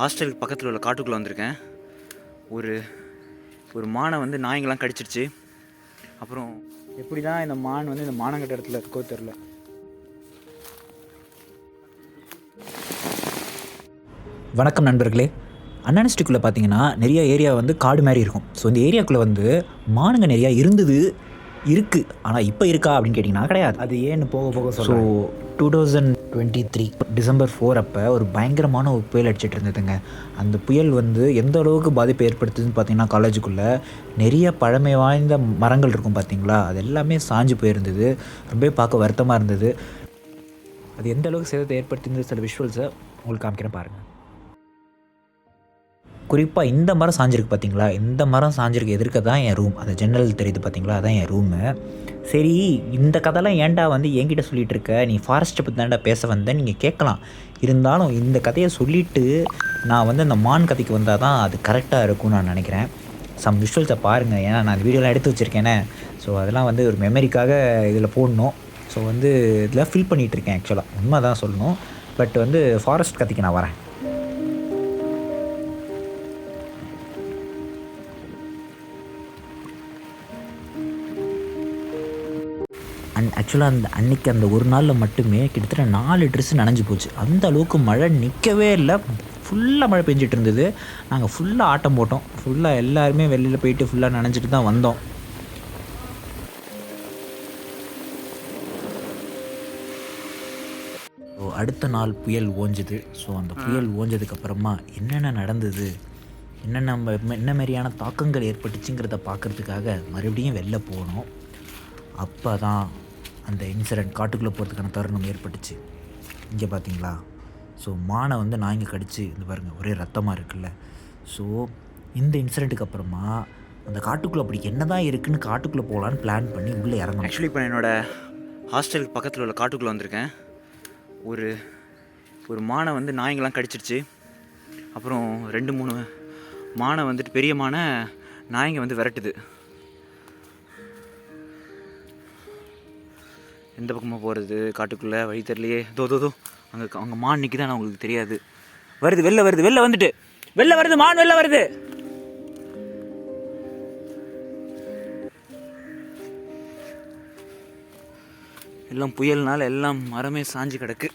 ஹாஸ்டலுக்கு பக்கத்தில் உள்ள காட்டுக்குள்ளே வந்திருக்கேன். ஒரு ஒரு மானை வந்து நாய்ங்கெல்லாம் கடிச்சிருச்சு. அப்புறம் எப்படி தான் இந்த மான் வந்து இந்த மானங்கட்ட இடத்துல இருக்கோ தெரில. வணக்கம் நண்பர்களே. அன்னானிஸ்டிக்குள்ளே பார்த்தீங்கன்னா நிறைய ஏரியா வந்து காடு மாதிரி இருக்கும். ஸோ இந்த ஏரியாக்குள்ளே வந்து மானுங்க நிறையா இருக்குது. ஆனால் இப்போ இருக்கா அப்படின்னு கேட்டிங்கன்னா கிடையாது. அது ஏன்னு போக போக ஸோ 2023 December 4 அப்போ ஒரு பயங்கரமான ஒரு புயல் அடிச்சிட்டு இருந்ததுங்க. அந்த புயல் வந்து எந்த அளவுக்கு பாதிப்பை ஏற்படுத்துதுன்னு பார்த்தீங்கன்னா, காலேஜுக்குள்ளே நிறைய பழமை வாய்ந்த மரங்கள் இருக்கும் பார்த்தீங்களா, அது எல்லாமே சாஞ்சு போயிருந்தது. ரொம்பவே பார்க்க வருத்தமாக இருந்தது. அது எந்த அளவுக்கு சேதத்தை ஏற்படுத்தியிருந்தது சில விஷுவல்ஸை உங்களுக்கு காமிக்கிறேன் பாருங்கள். குறிப்பாக இந்த மரம் சாஞ்சிருக்கு பார்த்தீங்களா, இந்த மரம் சாஞ்சிருக்கு எதிர்க்க தான் என் ரூம். அந்த ஜன்னல் தெரியுது பார்த்தீங்களா, அதான் என் ரூமு. சரி, இந்த கதைலாம் ஏன்டா வந்து என்கிட்ட சொல்லிகிட்டு இருக்க, நீ ஃபாரஸ்ட்டை பற்றி தான்டா பேச வந்தேன் நீங்கள் கேட்கலாம். இருந்தாலும் இந்த கதையை சொல்லிவிட்டு நான் வந்து அந்த மான் கதைக்கு வந்தால் தான் அது கரெக்டாக இருக்கும்னு நான் நினைக்கிறேன். சம் விஷுவல்ஸை பாருங்கள், ஏன்னா நான் அந்த வீடியோலாம் எடுத்து வச்சுருக்கேனே. ஸோ அதெல்லாம் வந்து ஒரு மெமரிக்காக இதில் போடணும். ஸோ வந்து இதில் ஃபில் பண்ணிகிட்ருக்கேன். ஆக்சுவலாக உண்மை தான் சொல்லணும். பட் வந்து ஃபாரஸ்ட் கதைக்கு நான் வரேன். ஆக்சுவலாக அன்றைக்கி அந்த ஒரு நாளில் மட்டுமே கிட்டத்தட்ட 4 ட்ரெஸ்ஸு நனைஞ்சு போச்சு. அந்த அளவுக்கு மழை நிற்கவே இல்லை. ஃபுல்லாக மழை பெஞ்சிட்டு இருந்தது. நாங்கள் ஃபுல்லாக ஆட்டம் போட்டோம். ஃபுல்லாக எல்லாருமே வெளியில் போயிட்டு ஃபுல்லாக நனைஞ்சிட்டு தான் வந்தோம். ஸோ அடுத்த நாள் புயல் ஓஞ்சுது. ஸோ அந்த புயல் ஓஞ்சதுக்கப்புறமா என்னென்ன நடந்தது, என்ன மாதிரியான தாக்கங்கள் ஏற்பட்டுச்சுங்கிறத பார்க்குறதுக்காக மறுபடியும் வெளில போனோம். அப்போ தான் அந்த இன்சிடெண்ட், காட்டுக்குள்ளே போகிறதுக்கான தருணம் ஏற்பட்டுச்சு. இங்கே பார்த்தீங்களா, ஸோ மானை வந்து நாய்ங்க கடிச்சு இந்த பாருங்கள் ஒரே ரத்தமாக இருக்குல்ல. ஸோ இந்த இன்சிடெண்ட்டுக்கு அப்புறமா அந்த காட்டுக்குள்ளே அப்படி என்ன தான் இருக்குதுன்னு காட்டுக்குள்ளே போகலான்னு பிளான் பண்ணி உள்ளே இறங்கணும். ஆக்சுவலி இப்போ என்னோடய ஹாஸ்டலுக்கு பக்கத்தில் உள்ள காட்டுக்குள்ளே வந்திருக்கேன். ஒரு மானை வந்து நாய்ங்கெல்லாம் கடிச்சிருச்சு. அப்புறம் 2-3 மானை வந்துட்டு, பெரிய மானை நாய்ங்க வந்து விரட்டுது. எந்த பக்கமாக போகிறது காட்டுக்குள்ளே வழி தெரியலையே. தோ அங்கே மான் நிற்கிதான், உங்களுக்கு தெரியாது. வெளில வருது மான், வெளில வருது. எல்லாம் புயல்னால எல்லாம் மரமே சாஞ்சு கிடக்கு.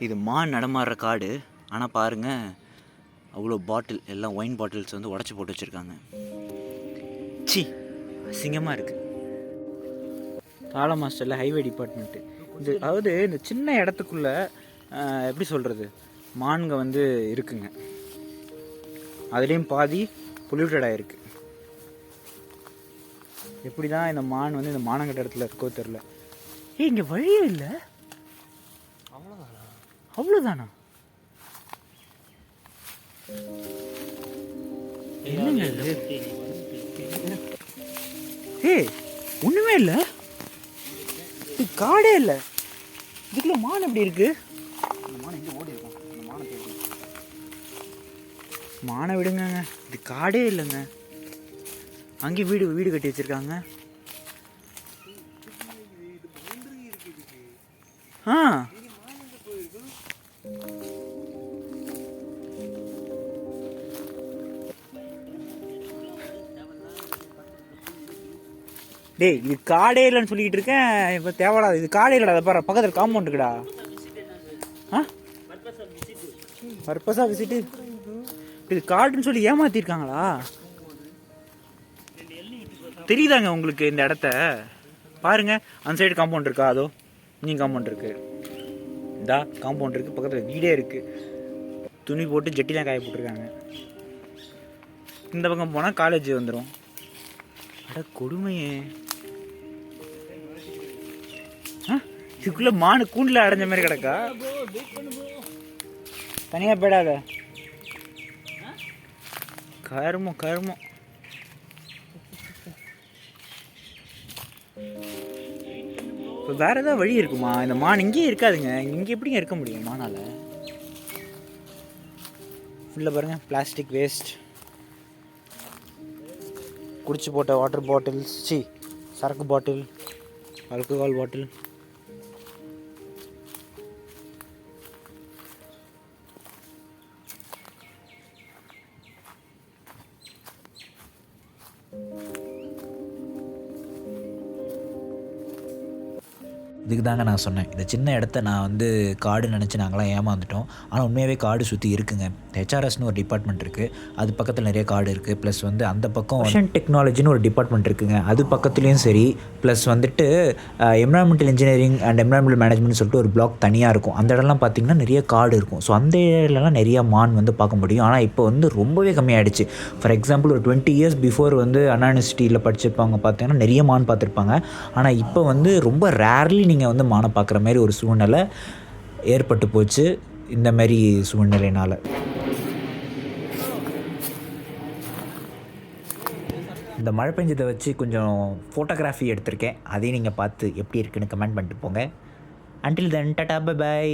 இது மான் நடமாடுற காடு. ஆனால் பாருங்கள், அவ்வளோ பாட்டில், எல்லாம் ஒயின் பாட்டில்ஸ் வந்து உடச்சி போட்டு வச்சுருக்காங்க. சி, அசிங்கமாக இருக்குது. தாளம் மாஸ்டரில் ஹைவே டிபார்ட்மெண்ட்டு. அதாவது இந்த சின்ன இடத்துக்குள்ளே எப்படி சொல்கிறது, மான்க வந்து இருக்குங்க. அதுலேயும் பாதி பொல்யூட்டடாக இருக்குது. எப்படி தான் இந்த மான் வந்து இந்த மானங்கட்ட இடத்துல இருக்கோ தெரில. இங்கே வழியே இல்லை. அவ்வளோதானா? என்னங்க இது? ஒன்றுமே இல்லை. இது காடே இல்லை. இதுக்குள்ள மான் எப்படி இருக்கு? மான் எங்கே ஓடி இருக்கும்? மானை விடுங்க. இது காடே இல்லைங்க. அங்கேயும் வீடு கட்டி வச்சிருக்காங்க. டேய், இது காடே இல்லைன்னு சொல்லிக்கிட்டு இருக்கேன். இப்போ தேவையில்லாது. இது காடே இல்லைடா. அதை பாரு, பக்கத்தில் காம்பவுண்ட் இருக்குடா. பர்பஸாக விசிட்டு. இது காடுன்னு சொல்லி ஏமாத்திருக்காங்களா? தெரியுதாங்க உங்களுக்கு இந்த இடத்த? பாருங்க, அந்த சைடு காம்பவுண்ட் இருக்கா? அதோ நீங்க காம்பவுண்ட் இருக்கு. இந்தா காம்பவுண்ட் இருக்கு, பக்கத்தில் வீடே இருக்கு. துணி போட்டு ஜட்டிலாம் காய போட்டிருக்காங்க. இந்த பக்கம் போனால் காலேஜ் வந்துடும். அட கொடுமையே. இதுக்குள்ள மானு கூண்டில் அடைஞ்ச மாதிரி கிடக்கா. தனியாக போயிடாத. கருமம். இப்போ வேற ஏதாவது வழி இருக்குமா? இந்த மான் இங்கேயே இருக்காதுங்க. இங்கே எப்படிங்க இருக்க முடியும் மானால? ஃபுல்லாக பாருங்கள், பிளாஸ்டிக் வேஸ்ட். குடிச்சு போட்ட வாட்டர் பாட்டில்ஸ், சரக்கு பாட்டில், ஆல்கஹால் பாட்டில். இதுக்கு தாங்க நான் சொன்னேன், இந்த சின்ன இடத்த நான் வந்து காடு நினச்சி நாங்களாம் ஏமாந்துட்டோம். ஆனால் உண்மையாகவே காடு சுற்றி இருக்குங்க. ஹெச்ஆர்எஸ்னு ஒரு டிபார்ட்மெண்ட் இருக்குது, அது பக்கத்தில் நிறைய காடு இருக்குது. ப்ளஸ் வந்து அந்த பக்கம் ஓஷன் டெக்னாலஜின்னு ஒரு டிபார்ட்மெண்ட் இருக்குங்க, அது பக்கத்துலேயும் சரி. ப்ளஸ் வந்துட்டு environmental engineering and environmental management சொல்லிட்டு ஒரு பிளாக் தனியாக இருக்கும். அந்த இடம்லாம் பார்த்திங்கன்னா நிறைய காடு இருக்கும். ஸோ அந்த ஏரியாலலாம் நிறைய மான் வந்து பார்க்க முடியும். ஆனால் இப்போ வந்து ரொம்பவே கம்மியாகிடுச்சு. ஃபார் எக்ஸாம்பிள் ஒரு 20 இயர்ஸ் பிஃபோர் வந்து அண்ணா யூனிவர்சிட்டியில் படிச்சிருப்பவங்க பார்த்தீங்கன்னா நிறைய மான் பார்த்துருப்பாங்க. ஆனால் இப்போ வந்து ரொம்ப ரேர்லி நீங்கள் வந்து மானை பார்க்குற மாதிரி ஒரு சூழ்நிலை ஏற்பட்டு போச்சு இந்த மாதிரி சூழ்நிலையினால். இந்த மழை பெஞ்சதை வச்சு கொஞ்சம் ஃபோட்டோகிராஃபி எடுத்திருக்கேன், அதையும் நீங்கள் பார்த்து எப்படி இருக்குன்னு கமெண்ட் பண்ணிட்டு போங்க. Until then tata, bye by.